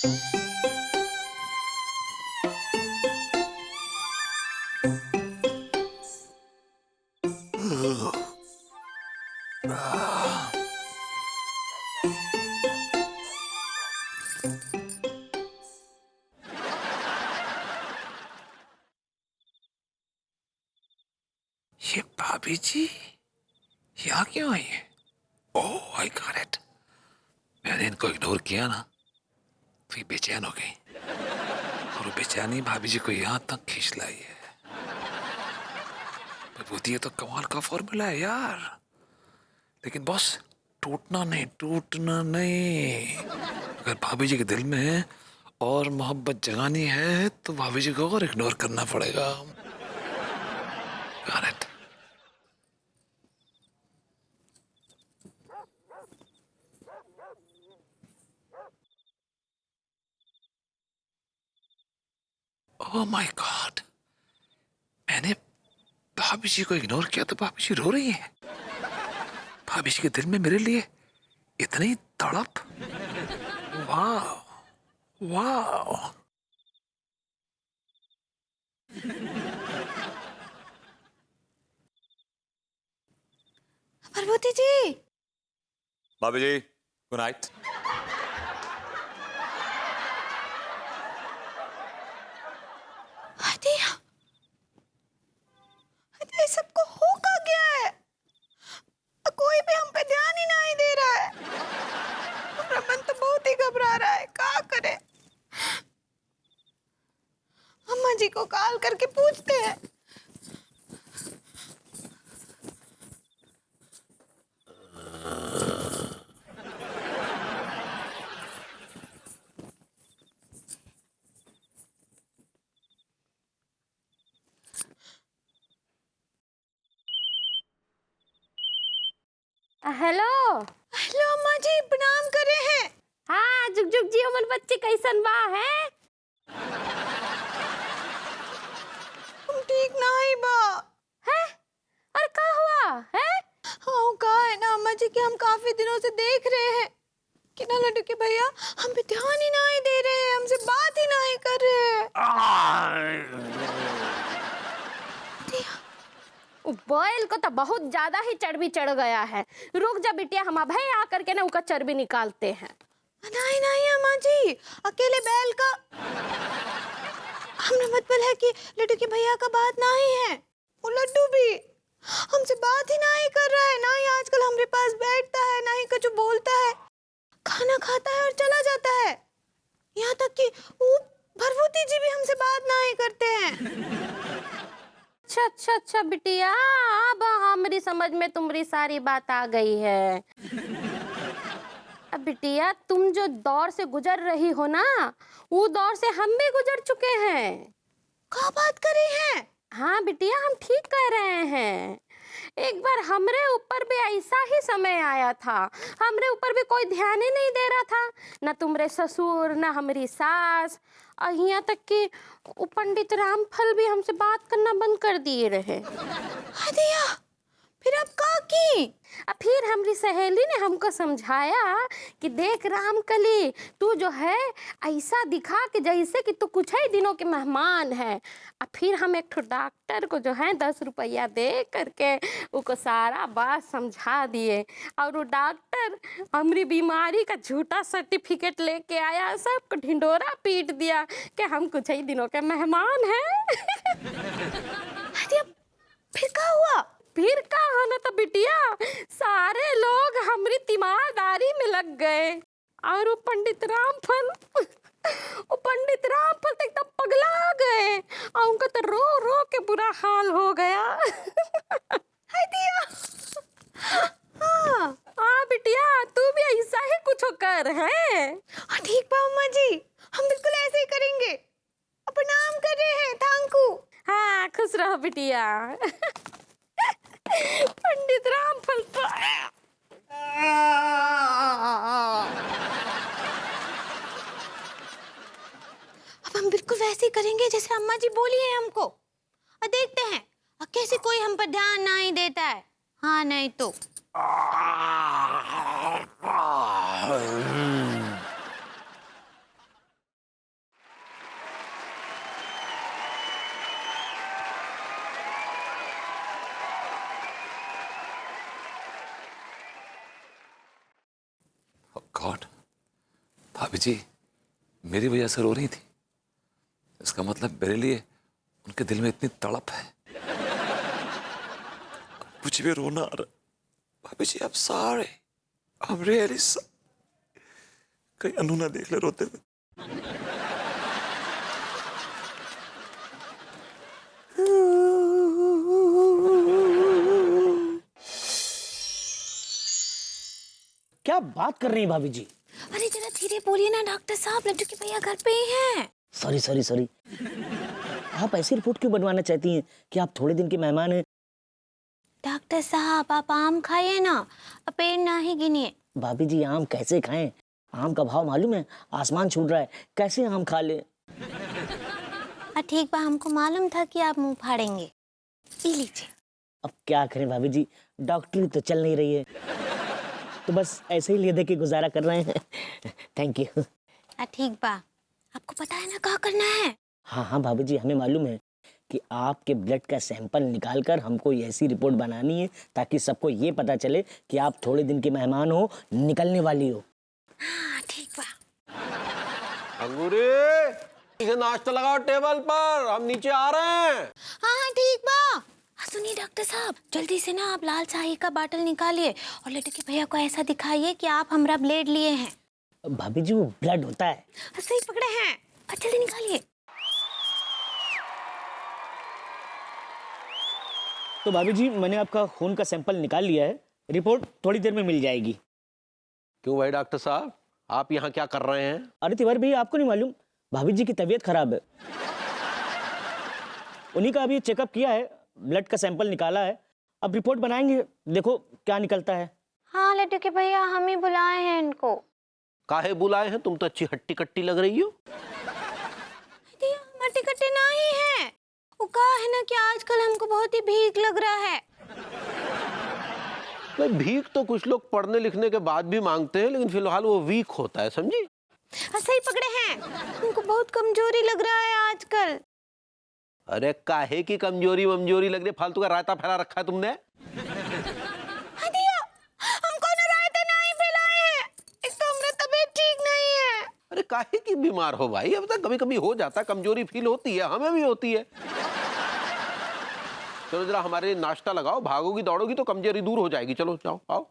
ये भाभी जी यहाँ क्यों आई है? ओह आई गॉट इट। मैंने इनको इग्नोर किया ना तो ये बेचैन हो गई और वो बेचैनी भाभी जी को यहाँ तक खींच लाई है। विभूति ये तो कमाल का फॉर्मूला है यार। लेकिन बॉस टूटना नहीं, टूटना नहीं। अगर भाभी जी के दिल में और मोहब्बत जगानी है तो भाभी जी को और इग्नोर करना पड़ेगा। Got it. Oh my God, मैंने भाभी जी को इग्नोर किया तो भाभी जी रो रही है। भाभी जी के दिल में मेरे लिए इतनी तड़प। वाह वाह। पार्वती जी। भाभी जी गुड नाइट। दिया सबको हो का गया है? कोई भी हम पे ध्यान ही नहीं दे रहा है। हमारा मन तो बहुत ही घबरा रहा है, क्या करे? अम्मा जी को कॉल करके पूछते हैं। हेलो। हेलो अम्मा जी, प्रणाम करे हैं। हाँ जुग जुग जी हमर बच्चे कैसन बा है? हम ठीक नहीं बा है? अरे का हुआ है? हाँ कहा है ना अम्मा जी कि हम काफी दिनों से देख रहे हैं कि ना लड्डू के भैया हम पे ध्यान ही नहीं दे रहे हैं, हमसे बात ही नहीं कर रहे हैं। उ बैल को तो बहुत ज्यादा ही चर्बी चढ़ गया है। रुक जा बिटिया, हम अभी आकर के ना उसका चर्बी निकालते हैं। नहीं नहीं अम्मा जी, अकेले बैल का हमने मतलब है कि लड्डू के भैया का बात नहीं है। वो लड्डू भी हमसे बात ही नहीं कर रहा है, ना ही आजकल हमारे पास बैठता है, ना ही कुछ बोलता है। खाना खाता है और चला जाता है। यहाँ तक कि वो भरभूति जी भी हमसे बात नहीं करते हैं। अच्छा अच्छा अच्छा बिटिया, अब हमारी समझ में तुम्हारी सारी बात आ गई है। अब बिटिया तुम जो दौर से गुजर रही हो ना, वो दौर से हम भी गुजर चुके हैं। क्या बात कर रही हैं? हाँ बिटिया हम ठीक कह रहे हैं। एक बार हमरे ऊपर भी ऐसा ही समय आया था। हमरे ऊपर भी कोई ध्यान ही नहीं दे रहा था, न तुम्हारे ससुर न हमारी सास, और यहाँ तक कि वो पंडित रामफल भी हमसे बात करना बंद कर दिए रहे। दिया फिर अब का की? अब फिर हमारी सहेली ने हमको समझाया कि देख रामकली, तू जो है ऐसा दिखा कि जैसे कि तू कुछ ही दिनों के मेहमान है। अब फिर हम एक ठो डॉक्टर को जो है 10 रुपया दे करके उसको सारा बात समझा दिए, और वो डॉक्टर हमारी बीमारी का झूठा सर्टिफिकेट लेके आया, सबको ढिंडोरा पीट दिया कि हम कुछ ही दिनों के मेहमान हैं। फिर क्या हुआ? फिर का होना तो बिटिया, सारे लोग हमारी तीमारदारी में लग गए, और वो पंडित रामफल तो एकदम पगला गए, और उनका तो रो रो के बुरा हाल हो गया। दिया हाँ हाँ बिटिया तू भी ऐसा ही कुछ कर है। ठीक बा अम्मा जी, हम बिल्कुल ऐसे ही करेंगे। प्रणाम कर रहे हैं, थैंक यू। हाँ खुश रहो बिटिया। पंडित रामफल तो अब हम बिल्कुल वैसे ही करेंगे जैसे अम्मा जी बोली है हमको, और देखते हैं कैसे कोई हम पर ध्यान नहीं देता है। हाँ नहीं तो भाभी जी मेरी वजह से रो रही थी, इसका मतलब मेरे लिए उनके दिल में इतनी तड़प है। मुझे भी रोना आ रहा। भाभी जी I'm sorry, I'm really sorry। कहीं अनु ना देख ले रोते हुए। क्या बात कर रही हैं भाभी जी? अरे जरा धीरे बोलिए ना डॉक्टर साहब, लड्डू के भैया घर पे ही हैं। Sorry sorry sorry. आप ऐसी रिपोर्ट क्यों बनवाना चाहती हैं कि आप थोड़े दिन के मेहमान हैं? डॉक्टर साहब आप आम खाइए ना, अब पेड़ ना ही गिनिए। भाभी जी आम कैसे खाएं? आम का भाव मालूम है, आसमान छू रहा है, कैसे आम खा ले? ठीक बा, हमको मालूम था कि आप मुंह फाड़ेंगे। पी लीजिए। अब क्या करें भाभी जी, डॉक्टरी तो चल नहीं रही है, तो बस ऐसे ही ले दे के गुजारा कर रहे हैं। Thank you. ठीक बा, आपको पता है ना क्या करना है? हाँ हाँ भाभी जी, हमें मालूम है कि आपके ब्लड का सैंपल निकाल कर हमको ऐसी रिपोर्ट बनानी है ताकि सबको ये पता चले कि आप थोड़े दिन के मेहमान हो, निकलने वाली हो। हाँ ठीक बा। अंगूरी, इसे नाश्ता लगाओ टेबल पर, हम नीचे आ रहे हैं। हाँ ठीक बा। सुनिए डॉक्टर साहब, जल्दी से ना आप लाल शाही का बाटल निकालिए और लड्डू के भैया को ऐसा दिखाइए कि आप हमारा ब्लेड लिए हैं। भाभी जी वो ब्लड होता है। सही पकड़े हैं, जल्दी निकालिए। तो भाभी जी मैंने आपका खून का सैंपल निकाल लिया है, रिपोर्ट थोड़ी देर में मिल जाएगी। क्यों भाई डॉक्टर साहब, आप यहाँ क्या कर रहे हैं? अरे तिवारी भैया आपको नहीं मालूम, भाभी जी की तबीयत खराब है, उन्हीं का अभी चेकअप किया है, ब्लड का सैंपल निकाला है, अब रिपोर्ट बनाएंगे, देखो क्या निकलता है। हाँ लड्डू के भैया, हम ही बुलाए हैं इनको। काहे बुलाए हैं? तुम तो अच्छी हट्टी कट्टी लग रही हो। मट्टी कट्टी ना ही है, वो कहा है ना कि आजकल हमको बहुत ही भीख लग रहा है। भाई भीख तो कुछ लोग पढ़ने लिखने के बाद भी मांगते हैं, लेकिन फिलहाल वो वीक होता है, समझी? सही पकड़े हैं, हमको बहुत कमजोरी लग रहा है आजकल। अरे काहे की कमजोरी वमजोरी लग रही है? फालतू का रायता फैला रखा है तुमने। हमको ना रायता नहीं फैलाए हैं, एक तो हमारा तबीयत ठीक नहीं है। अरे काहे की बीमार हो भाई? अब तक कभी कभी हो जाता है, कमजोरी फील होती है, हमें भी होती है। चलो जरा हमारे लिए नाश्ता लगाओ, भागोगी दौड़ोगी तो कमजोरी दूर हो जाएगी। चलो जाओ आओ।